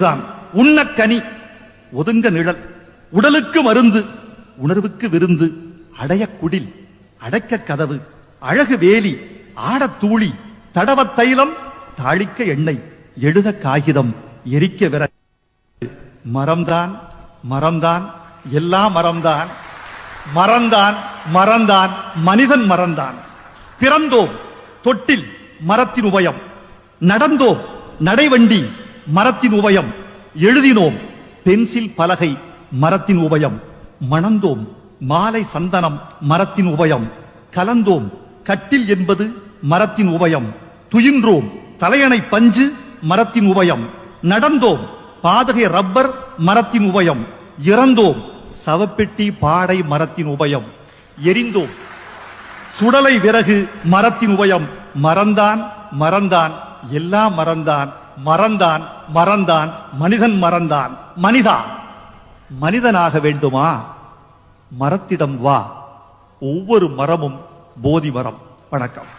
தான் உண்ணக்கனி ஒதுங்க நிழல் உடலுக்கு மருந்து உணர்வுக்கு விருந்து அடைய குடில் அடைக்க கதவு அழகு வேலி ஆடத் தூளி தடவத் தைலம் தாளிக்க எண்ணெய் எழுத காகிதம் எரிக்க விர மரம்தான் மரம்தான் எல்லா மரம்தான் மறந்தான் மறந்தான் மனிதன் மறந்தான் பிறந்தோம் தொட்டில் மரத்தின் உபயம் நடந்தோம் நடைவண்டி மரத்தின் உபயம் எழுதினோம் பென்சில் பலகை மரத்தின் உபயம் மணந்தோம் மாலை சந்தனம் மரத்தின் உபயம் கலந்தோம் கட்டில் என்பது மரத்தின் உபயம் துயின்றோம் தலையணை பஞ்சு மரத்தின் உபயம் நடந்தோம் பாதகை ரப்பர் மரத்தின் உபயம் இறந்தோம் சவப்பெட்டி பாடை மரத்தின் உபயம் எரிந்தோம் சுடலை விறகு மரத்தின் உபயம் மறந்தான் மறந்தான் எல்லாம் மறந்தான் மறந்தான் மறந்தான் மனிதன் மறந்தான் மனிதா மனிதனாக வேண்டுமா மரத்திடம் வா ஒவ்வொரு மரமும் போதி மரம் வணக்கம்